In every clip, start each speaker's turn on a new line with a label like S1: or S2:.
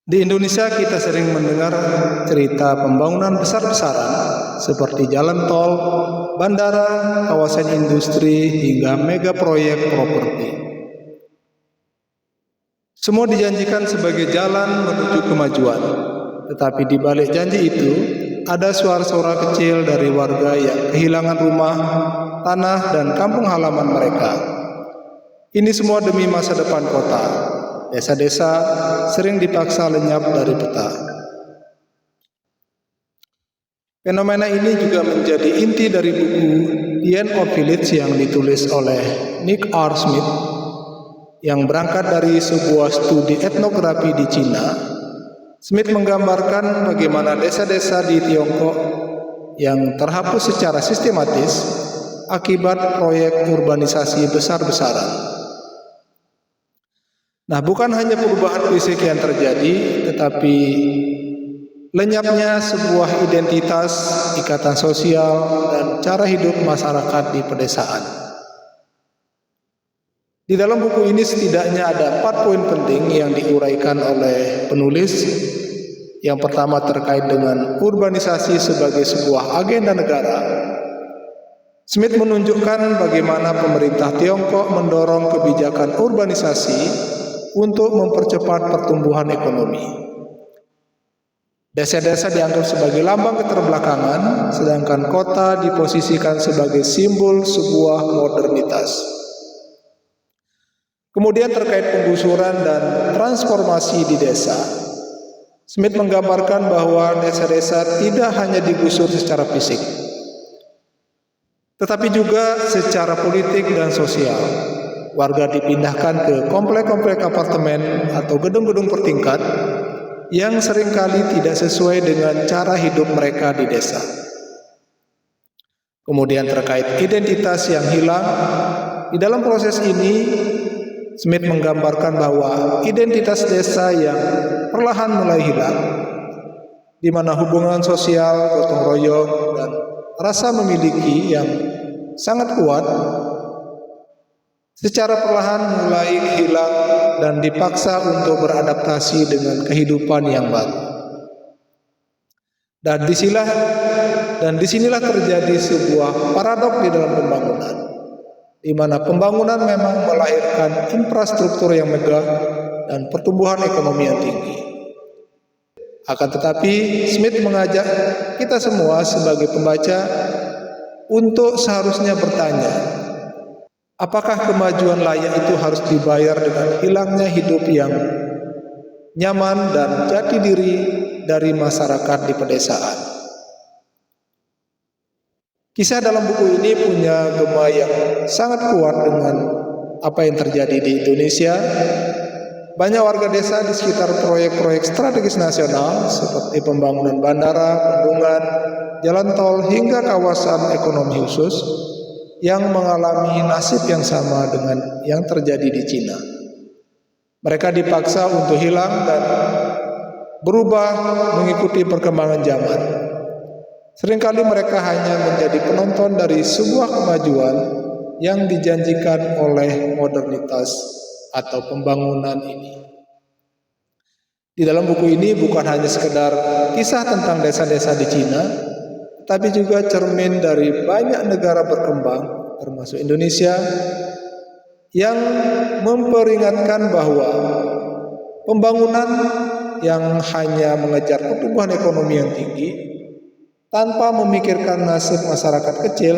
S1: Di Indonesia kita sering mendengar cerita pembangunan besar-besaran seperti jalan tol, bandara, kawasan industri, hingga mega proyek properti. Semua dijanjikan sebagai jalan menuju kemajuan, tetapi di balik janji itu ada suara-suara kecil dari warga yang kehilangan rumah, tanah, dan kampung halaman mereka. Ini semua demi masa depan kota. Desa-desa sering dipaksa lenyap dari peta. Fenomena ini juga menjadi inti dari buku The End of Village yang ditulis oleh Nick R. Smith yang berangkat dari sebuah studi etnografi di Cina. Smith menggambarkan bagaimana desa-desa di Tiongkok yang terhapus secara sistematis akibat proyek urbanisasi besar-besaran. Nah, bukan hanya perubahan fisik yang terjadi, tetapi lenyapnya sebuah identitas, ikatan sosial, dan cara hidup masyarakat di pedesaan. Di dalam buku ini setidaknya ada 4 poin penting yang diuraikan oleh penulis. Yang pertama terkait dengan urbanisasi sebagai sebuah agenda negara. Smith menunjukkan bagaimana pemerintah Tiongkok mendorong kebijakan urbanisasi untuk mempercepat pertumbuhan ekonomi. Desa-desa dianggap sebagai lambang keterbelakangan, sedangkan kota diposisikan sebagai simbol sebuah modernitas. Kemudian terkait penggusuran dan transformasi di desa. Smith menggambarkan bahwa desa-desa tidak hanya digusur secara fisik, tetapi juga secara politik dan sosial. Warga dipindahkan ke komplek-komplek apartemen atau gedung-gedung bertingkat yang seringkali tidak sesuai dengan cara hidup mereka di desa. Kemudian terkait identitas yang hilang, di dalam proses ini Smith menggambarkan bahwa identitas desa yang perlahan mulai hilang, di mana hubungan sosial, gotong royong, dan rasa memiliki yang sangat kuat secara perlahan mulai hilang dan dipaksa untuk beradaptasi dengan kehidupan yang baru. Dan disinilah terjadi sebuah paradok di dalam pembangunan, di mana pembangunan memang melahirkan infrastruktur yang megah dan pertumbuhan ekonomi yang tinggi. Akan tetapi, Smith mengajak kita semua sebagai pembaca untuk seharusnya bertanya, apakah kemajuan layak itu harus dibayar dengan hilangnya hidup yang nyaman dan jati diri dari masyarakat di pedesaan? Kisah dalam buku ini punya gema yang sangat kuat dengan apa yang terjadi di Indonesia. Banyak warga desa di sekitar proyek-proyek strategis nasional seperti pembangunan bandara, bendungan, jalan tol, hingga kawasan ekonomi khusus yang mengalami nasib yang sama dengan yang terjadi di Cina. Mereka dipaksa untuk hilang dan berubah mengikuti perkembangan zaman. Seringkali mereka hanya menjadi penonton dari sebuah kemajuan yang dijanjikan oleh modernitas atau pembangunan ini. Di dalam buku ini bukan hanya sekedar kisah tentang desa-desa di Cina, tapi juga cermin dari banyak negara berkembang, termasuk Indonesia, yang memperingatkan bahwa pembangunan yang hanya mengejar pertumbuhan ekonomi yang tinggi tanpa memikirkan nasib masyarakat kecil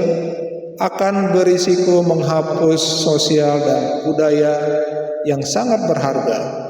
S1: akan berisiko menghapus sosial dan budaya yang sangat berharga.